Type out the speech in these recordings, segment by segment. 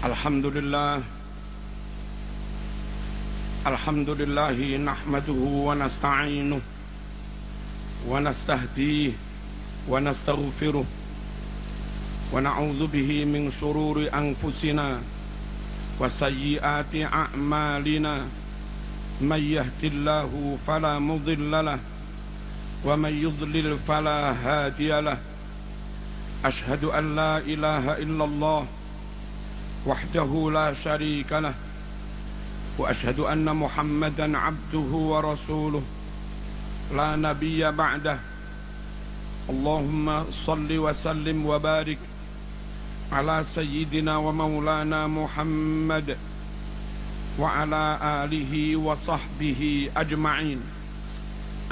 Alhamdulillah nahmaduhu wa nasta'inuh wa nastahdihi wa nastaghfiruh wa na'udzu bihi min shururi anfusina wa sayyiati a'malina may yahdihillahu fala mudilla lahu wa may yudlil fala hadiya lahu ashhadu an la ilaha illallah wahdahu la syarika lah wa ashhadu anna Muhammadan abduhu wa rasuluh la nabiyya ba'dah. Allahumma salli wa sallim wa barik ala sayyidina wa maulana Muhammad wa ala alihi wa sahbihi ajma'in.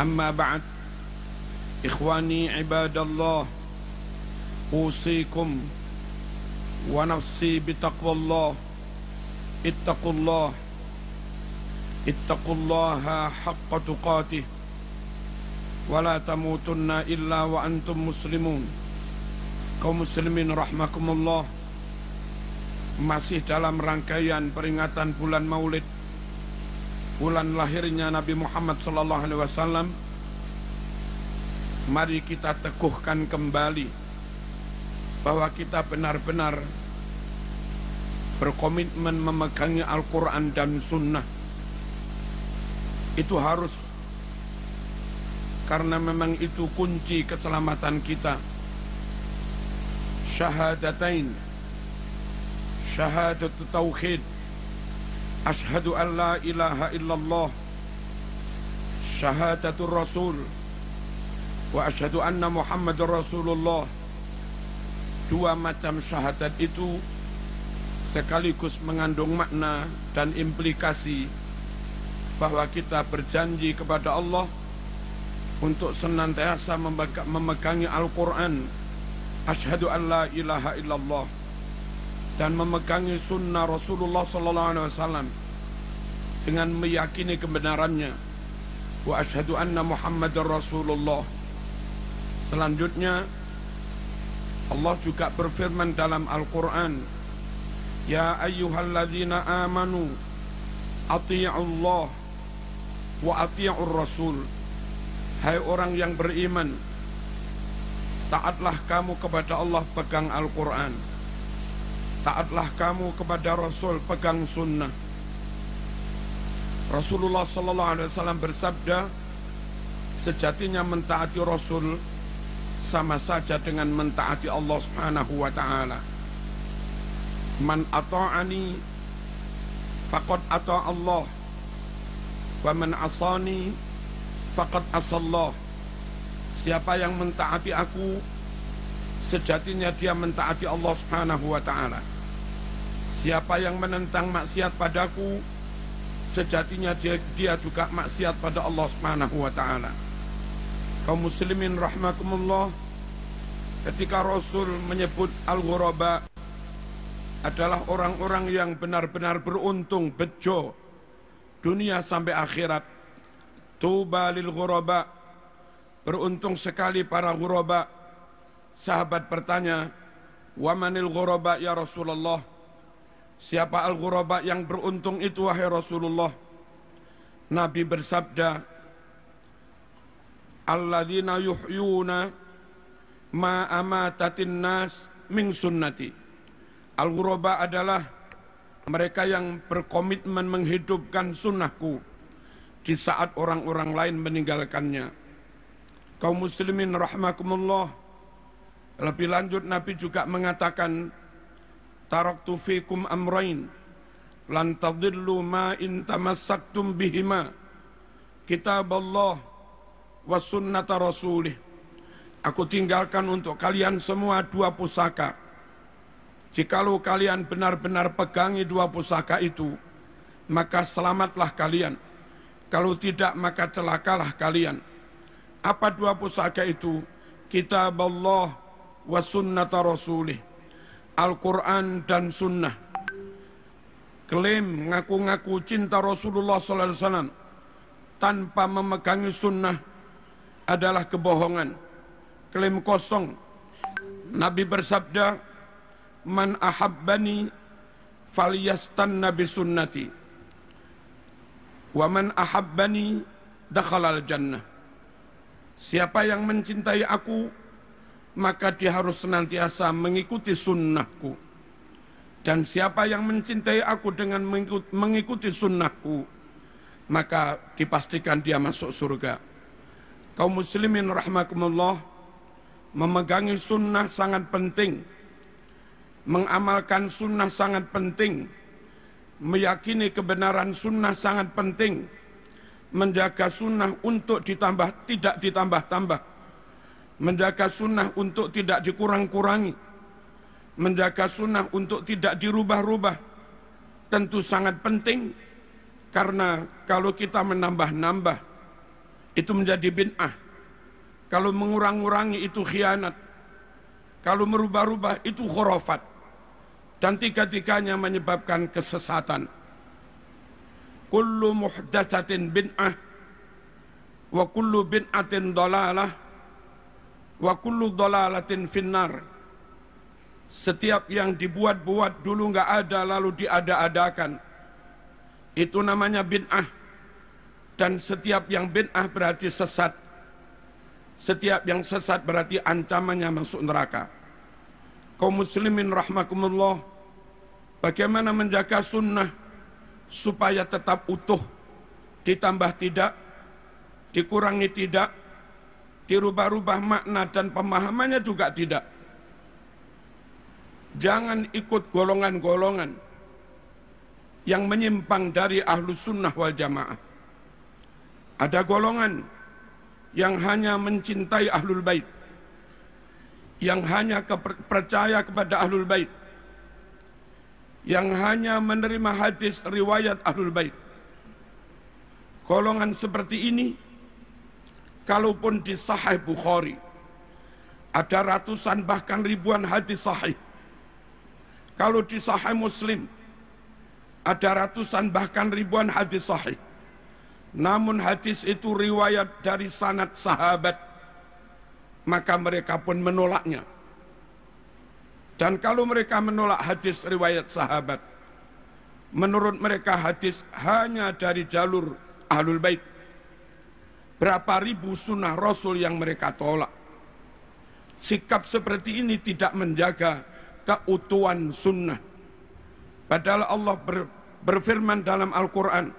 Amma ba'd, ikhwani ibadallah, usikum wa nafsi bitaqwallah. Ittaqullaha haqqa tuqatih wa la tamutunna illa wa antum muslimun. Kaum muslimin rahmakumullah, masih dalam rangkaian peringatan bulan Maulid, bulan lahirnya Nabi Muhammad sallallahu alaihi wasallam. Mari kita teguhkan kembali bahwa kita benar-benar berkomitmen memegangi Al-Quran dan Sunnah. Itu harus, karena memang itu kunci keselamatan kita. Syahadatain, syahadatu tauhid, asyhadu an la ilaha illallah, syahadatul rasul, wa asyhadu anna Muhammadar Rasulullah. Dua macam syahadat itu sekaligus mengandung makna dan implikasi bahwa kita berjanji kepada Allah untuk senantiasa memegangi Al-Quran, asyhadu an la ilaha illallah, dan memegangi sunnah Rasulullah sallallahu alaihi wasallam dengan meyakini kebenarannya, wa asyhadu anna Muhammadar Rasulullah. Selanjutnya Allah juga berfirman dalam Al-Quran, ya ayyuhalladzina amanu ati'ullah wa ati'ur rasul. Hai orang yang beriman, taatlah kamu kepada Allah, pegang Al-Quran. Taatlah kamu kepada Rasul, pegang sunnah. Rasulullah sallallahu alaihi wasallam bersabda, sejatinya mentaati Rasul sama saja dengan mentaati Allah Subhanahu wa ta'ala. Man ata'ani faqad ata' Allah wa man asani faqad asallah. Siapa yang mentaati aku, sejatinya dia mentaati Allah Subhanahu wa ta'ala. Siapa yang menentang maksiat padaku, sejatinya dia juga maksiat pada Allah Subhanahu wa ta'ala. Kaum muslimin rahmakumullah, ketika Rasul menyebut al-ghuraba adalah orang-orang yang benar-benar beruntung, bejo dunia sampai akhirat. Tuba lil ghuraba, beruntung sekali para ghuraba. Sahabat bertanya, wa manil ghuraba ya Rasulullah? Siapa al-ghuraba yang beruntung itu wahai Rasulullah? Nabi bersabda, alladzina yuhyuna ma amatatin nas min sunnati. Al-ghuraba adalah mereka yang berkomitmen menghidupkan sunnahku di saat orang-orang lain meninggalkannya. Kaum muslimin rahmakumullah, lebih lanjut Nabi juga mengatakan, taraktu fikum amrain lan tadillu ma in tamassaktum bihima, kitaballah wa sunnata rasulih. Aku tinggalkan untuk kalian semua dua pusaka. Jikalau kalian benar-benar pegangi dua pusaka itu, maka selamatlah kalian. Kalau tidak, maka celakalah kalian. Apa dua pusaka itu? Kitab Allah wa sunnata rasulih. Al-Quran dan sunnah. Klaim ngaku-ngaku cinta Rasulullah sallallahu alaihi wasallam tanpa memegangi sunnah adalah kebohongan, klaim kosong. Nabi bersabda, man ahabbani falyastanna bisunnati wa man ahabbani dakhalal jannah. Siapa yang mencintai aku, maka dia harus senantiasa mengikuti sunnahku. Dan siapa yang mencintai aku dengan mengikuti sunnahku, maka dipastikan dia masuk surga. Kaum muslimin rahimakumullah, memegangi sunnah sangat penting. Mengamalkan sunnah sangat penting. Meyakini kebenaran sunnah sangat penting. Menjaga sunnah untuk ditambah, tidak ditambah-tambah. Menjaga sunnah untuk tidak dikurang-kurangi. Menjaga sunnah untuk tidak dirubah-rubah. Tentu sangat penting, karena kalau kita menambah-nambah, itu menjadi bid'ah. Kalau mengurang-urangi itu khianat. Kalau merubah-rubah itu khurafat. Dan tiga-tiganya menyebabkan kesesatan. Kullu muhdatsatin bid'ah wa kullu bid'atin dhalalah wa kullu dhalalatin finnar. Setiap yang dibuat-buat dulu enggak ada lalu diada-adakan, itu namanya bid'ah. Dan setiap yang bid'ah berarti sesat. Setiap yang sesat berarti ancamannya masuk neraka. Kaum muslimin rahmakumullah, bagaimana menjaga sunnah supaya tetap utuh, ditambah tidak, dikurangi tidak, dirubah-rubah makna dan pemahamannya juga tidak. Jangan ikut golongan-golongan yang menyimpang dari ahlus sunnah wal jamaah. Ada golongan yang hanya mencintai ahlul bait, yang hanya percaya kepada ahlul bait, yang hanya menerima hadis riwayat ahlul bait. Golongan seperti ini, kalaupun di Sahih Bukhari ada ratusan bahkan ribuan hadis sahih. Kalau di Sahih Muslim ada ratusan bahkan ribuan hadis sahih. Namun hadis itu riwayat dari sanad sahabat, maka mereka pun menolaknya. Dan kalau mereka menolak hadis riwayat sahabat, menurut mereka hadis hanya dari jalur ahlul bait. Berapa ribu sunnah Rasul yang mereka tolak. Sikap seperti ini tidak menjaga keutuhan sunnah. Padahal Allah berfirman dalam Al-Quran,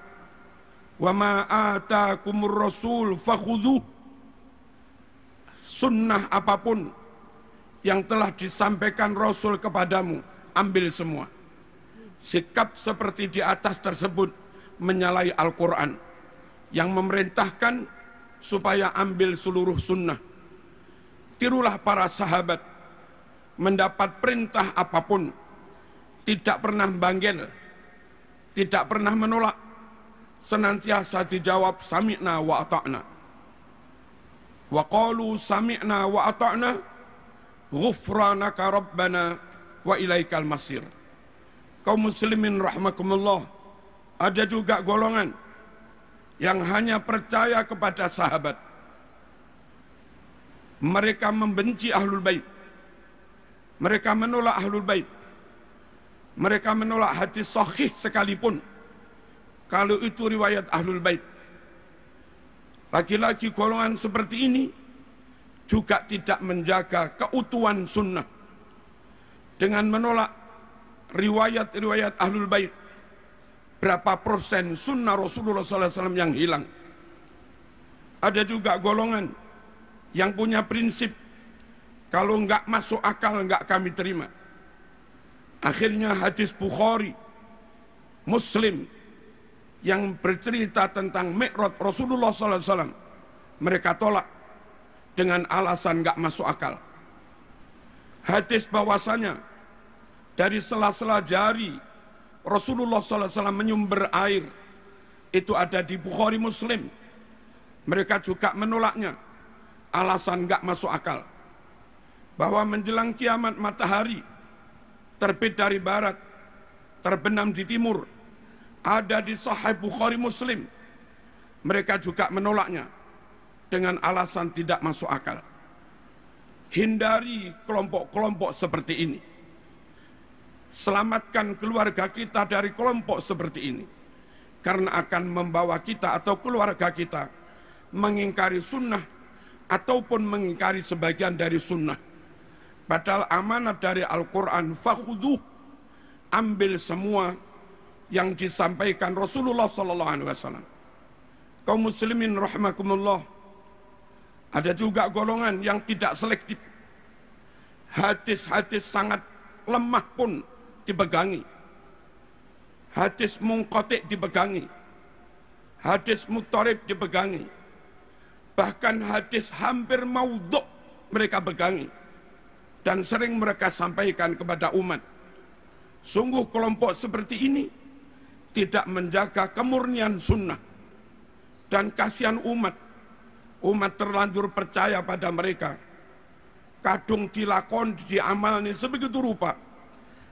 "Wa ma atakumur rasul fakhudhuh." Sunnah apapun yang telah disampaikan Rasul kepadamu, ambil semua. Sikap seperti di atas tersebut menyalahi Al-Quran yang memerintahkan supaya ambil seluruh sunnah. Tirulah para sahabat, mendapat perintah apapun, tidak pernah banggel, tidak pernah menolak, senantiasa dijawab sami'na wa ata'na. Wa qalu sami'na wa ata'na ghufranaka rabbana wa ilaikal masir. Kaum muslimin rahmakumullah, ada juga golongan yang hanya percaya kepada sahabat. Mereka membenci ahlul bait. Mereka menolak ahlul bait. Mereka menolak hadis sahih sekalipun kalau itu riwayat ahlul bait. Lagi-lagi golongan seperti ini juga tidak menjaga keutuhan sunnah dengan menolak riwayat-riwayat ahlul bait. Berapa persen sunnah Rasulullah SAW yang hilang? Ada juga golongan yang punya prinsip, kalau enggak masuk akal enggak kami terima. Akhirnya hadis Bukhari, Muslim yang bercerita tentang Mi'raj Rasulullah SAW mereka tolak dengan alasan enggak masuk akal. Hadis bahwasanya dari sela-sela jari Rasulullah SAW menyumber air, itu ada di Bukhari Muslim. Mereka juga menolaknya, alasan enggak masuk akal. Bahwa menjelang kiamat matahari terbit dari barat, terbenam di timur, ada di Sahih Bukhari Muslim. Mereka juga menolaknya dengan alasan tidak masuk akal. Hindari kelompok-kelompok seperti ini. Selamatkan keluarga kita dari kelompok seperti ini, karena akan membawa kita atau keluarga kita mengingkari sunnah ataupun mengingkari sebagian dari sunnah. Padahal amanat dari Al-Quran, fakhuduh, ambil semua yang disampaikan Rasulullah SAW. Kaum muslimin rahimakumullah, ada juga golongan yang tidak selektif. Hadis-hadis sangat lemah pun dipegangi, hadis munqati' dipegangi, hadis muttarib dipegangi, bahkan hadis hampir maudhu' mereka pegangi dan sering mereka sampaikan kepada umat. Sungguh kelompok seperti ini tidak menjaga kemurnian sunnah, dan kasihan umat terlanjur percaya pada mereka, kadung dilakon diamalni sebegitu rupa,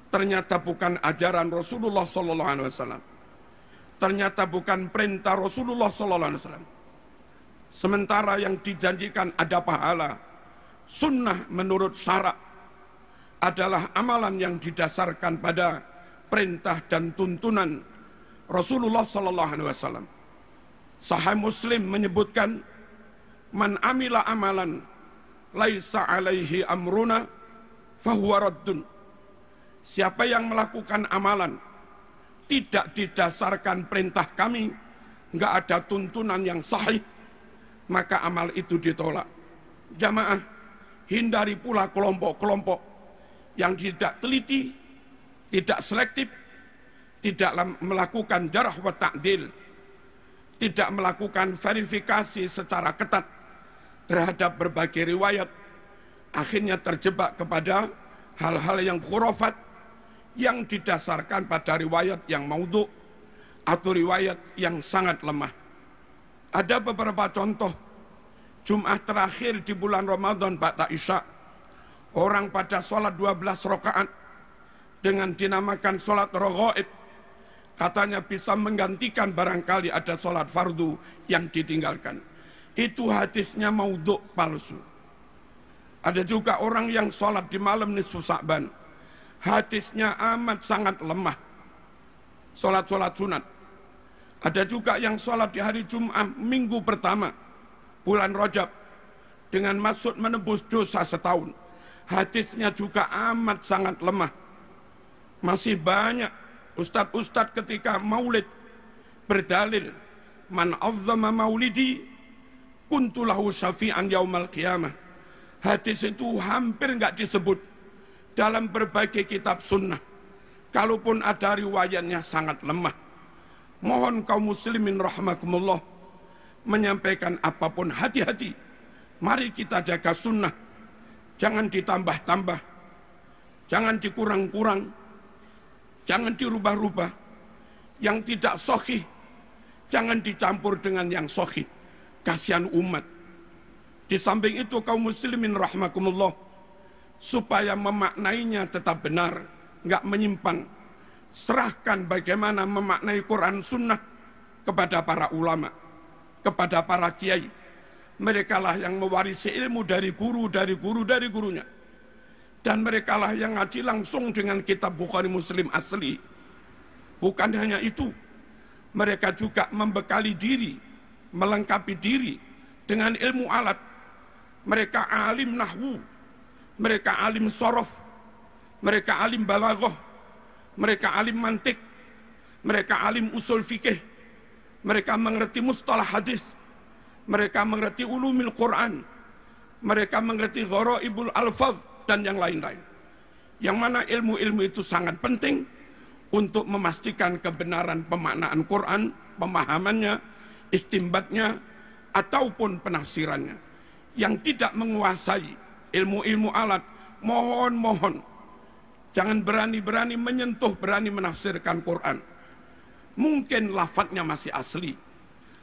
ternyata bukan ajaran Rasulullah SAW, ternyata bukan perintah Rasulullah SAW. Sementara yang dijanjikan ada pahala, sunnah menurut syarak adalah amalan yang didasarkan pada perintah dan tuntunan Rasulullah SAW. Sahih Muslim menyebutkan, man amila amalan laisa alaihi amruna fahuwa raddun. Siapa yang melakukan amalan tidak didasarkan perintah kami, enggak ada tuntunan yang sahih, maka amal itu ditolak. Jamaah, hindari pula kelompok-kelompok yang tidak teliti, tidak selektif, tidak melakukan jarh wa ta'dil, tidak melakukan verifikasi secara ketat terhadap berbagai riwayat, akhirnya terjebak kepada hal-hal yang khurafat yang didasarkan pada riwayat yang maudhu' atau riwayat yang sangat lemah. Ada beberapa contoh. Jumat terakhir di bulan Ramadan ba'da Isya, orang pada sholat 12 rakaat dengan dinamakan sholat raghaib, katanya bisa menggantikan barangkali ada sholat fardu yang ditinggalkan. Itu hadisnya maudhu', palsu. Ada juga orang yang sholat di malam nisfu Sa'ban, hadisnya amat sangat lemah, sholat-sholat sunat. Ada juga yang sholat di hari Jum'ah minggu pertama bulan Rajab dengan maksud menebus dosa setahun, hadisnya juga amat sangat lemah. Masih banyak ustadz-ustadz ketika maulid berdalil, man azzama maulidi kuntu lahu syafi'an yaumal qiyamah. Hadis itu hampir enggak disebut dalam berbagai kitab sunnah. Kalaupun ada riwayatnya sangat lemah. Mohon kaum muslimin rahimakumullah menyampaikan apapun, hati-hati. Mari kita jaga sunnah. Jangan ditambah-tambah, jangan dikurang-kurang, jangan dirubah-rubah. Yang tidak sahih jangan dicampur dengan yang sahih. Kasihan umat. Di samping itu kaum muslimin rahimakumullah, supaya memaknainya tetap benar, enggak menyimpang, serahkan bagaimana memaknai Quran Sunnah kepada para ulama, kepada para kiai. Mereka lah yang mewarisi ilmu dari gurunya. Dan mereka lah yang ngaji langsung dengan kitab Bukhari Muslim asli. Bukan hanya itu, mereka juga membekali diri, melengkapi diri dengan ilmu alat. Mereka alim nahwu, mereka alim sorof, mereka alim balaghah, mereka alim mantik, mereka alim usul fikih, mereka mengerti mustalah hadis, mereka mengerti ulumil Quran, mereka mengerti gharaibul alfaz dan yang lain-lain. Yang mana ilmu-ilmu itu sangat penting untuk memastikan kebenaran pemaknaan Quran, pemahamannya, istimbatnya, ataupun penafsirannya. Yang tidak menguasai ilmu-ilmu alat, mohon jangan berani-berani menyentuh, berani menafsirkan Quran. Mungkin lafadznya masih asli,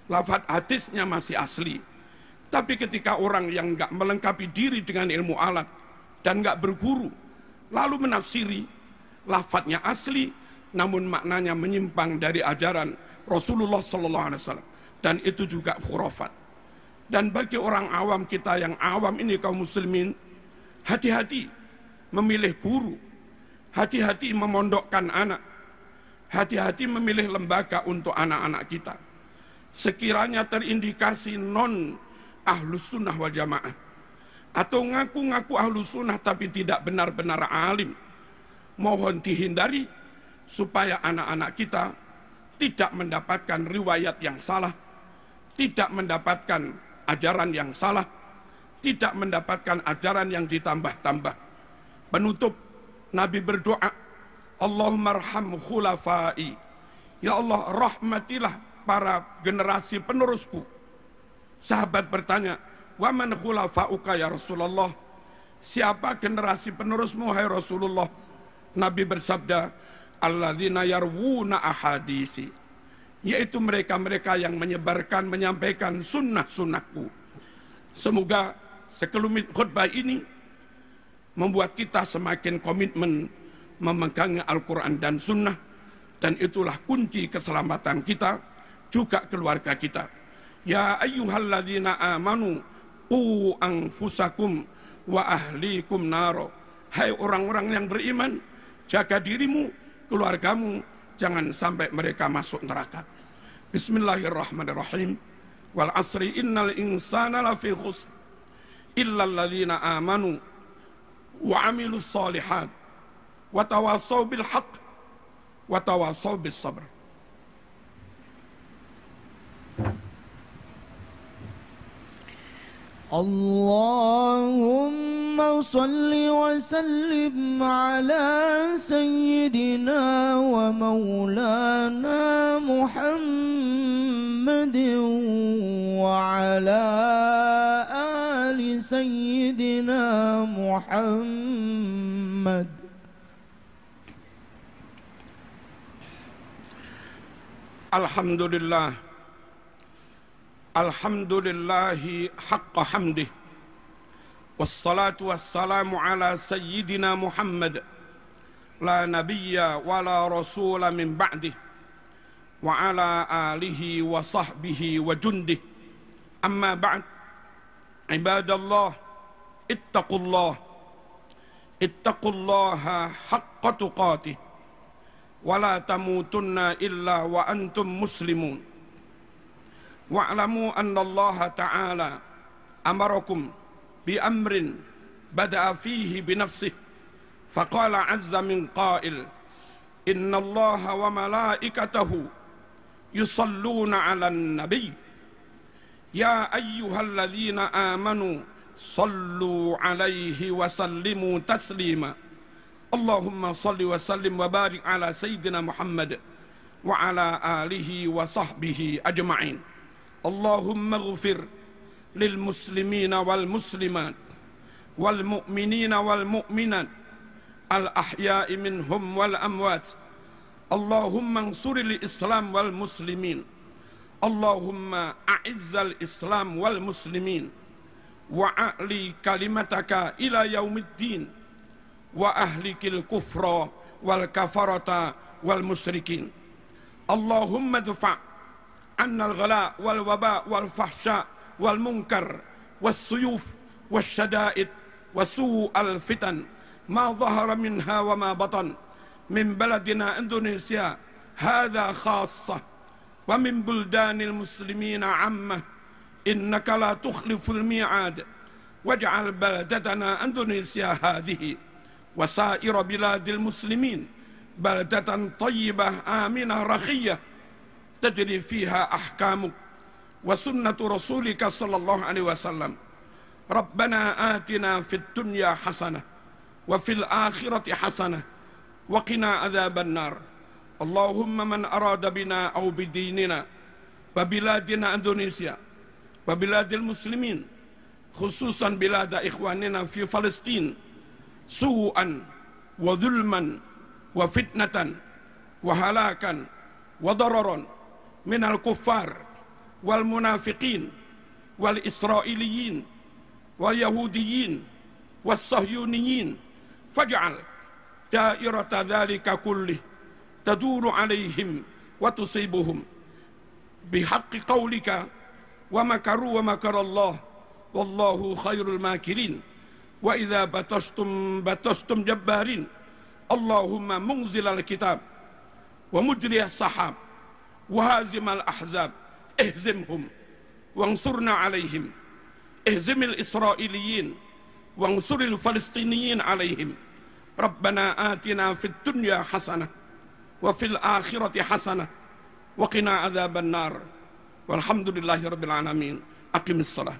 lafadz hadisnya masih asli, tapi ketika orang yang enggak melengkapi diri dengan ilmu alat dan enggak berguru, lalu menafsiri, lafadznya asli namun maknanya menyimpang dari ajaran Rasulullah SAW, dan itu juga khurafat. Dan bagi orang awam kita yang awam ini kaum muslimin, hati-hati memilih guru, Hati-hati memondokkan anak. Hati-hati memilih lembaga untuk anak-anak kita. Sekiranya terindikasi non ahlus sunnah wal jamaah, atau ngaku-ngaku ahlus sunnah tapi tidak benar-benar alim, mohon dihindari supaya anak-anak kita tidak mendapatkan riwayat yang salah, tidak mendapatkan ajaran yang salah, tidak mendapatkan ajaran yang ditambah-tambah. Penutup, Nabi berdoa, Allahumma arham khulafai. Ya Allah, rahmatilah para generasi penerusku. Sahabat bertanya, wa man khulafauka ya Rasulullah? Siapa generasi penerusmu hai Rasulullah? Nabi bersabda, alladzina yarwuna ahadisi, yaitu mereka-mereka yang menyebarkan, menyampaikan sunnah-sunnahku. Semoga sekelumit khutbah ini membuat kita semakin komitmen memegangi Al-Quran dan sunnah, dan itulah kunci keselamatan kita, juga keluarga kita. Ya ayyuhalladzina amanu qu anfusakum wa ahlikum naro. Hai orang-orang yang beriman, jaga dirimu, keluargamu, jangan sampai mereka masuk neraka. Bismillahirrahmanirrahim. Wal asri innal insana lafi khusr illal ladzina amanu wa amilus solihat wa tawasaw bil haqq wa tawasaw bis sabr. Allahumma salli wa sallim ala sayyidina wa maulana Muhammadin wa ala ali sayyidina Muhammad. Alhamdulillah. Alhamdulillahi haqqa hamdih. Wassalatu wassalamu ala sayyidina Muhammad. La nabiyya wa la rasula min ba'dih. Wa ala alihi wa sahbihi wa jundih. Amma ba'd. Ibadallah. Ittaqullah. Ittaqullaha haqqa tuqatih. Wa la tamutunna illa wa antum muslimun. Wa'lamu anna Allah Ta'ala amarakum bi amrin bada'a fihi bi nafsih faqala azza min qail inna Allah wa malaikatahu yusalluna 'alan nabiy ya ayyuhalladzina amanu sallu 'alaihi wa sallimu taslima. Allahumma salli wa sallim wa barik ala sayyidina Muhammad wa ala alihi wa sahbihi ajma'in. Allahumma ghfir lil muslimina wal muslimat wal mu'minina wal mu'minat al ahya'i minhum wal amwat. Allahumma ansuril islam wal muslimin. Allahumma a'izzal islam wal muslimin wa a'li kalimataka ila yaumiddin wa ahlikil kufra wal kafarata wal musyrikin. Allahumma dfa' anna al-ghala wal waba wal fahsya wal munkar was suyuf was syada'id wasu al fitan ma zahara minha wa ma batan min baladina Indonesia hadha khassah wa min buldanil muslimina ammah innaka la tukhliful mi'ad waj'al baldatana Indonesia hadhihi wa sa'ira biladil muslimin baldatan tayyibah aminah rakhiyah tajri fiha ahkamuk wa sunnatu rasulika sallallahu alaihi wasallam. Rabbana atina fid dunya hasanah wa fil akhirati hasanah wa qina adzaban nar. Allahumma man arada bina aw bidinina wa biladina Indonesia wa biladil muslimin khususan bilada ikhwanina fi Palestin su'an wa dhulman wa fitnatan wa halakan wa dararan minal kuffar wal munafiqin wal israiliyin wal yahudiyin was sahyuniyin faj'al dairata dzalika kullih taduru alaihim wa tusibuhum bihaqqi qaulika wa makaru wa makarallah wallahu khairul makirin wa idza batastum jabbarin Allahumma munzilal kitab wa mujriyas sahab wa hazimal ahzab ihzimhum wansurna alaihim ihzimil israiliyin wansuril falistiniyin alaihim Rabbana atina fid dunya hasanah wa fil akhirati hasanah wa qina adzaban nar walhamdulillahi rabbil alamin aqimis salah.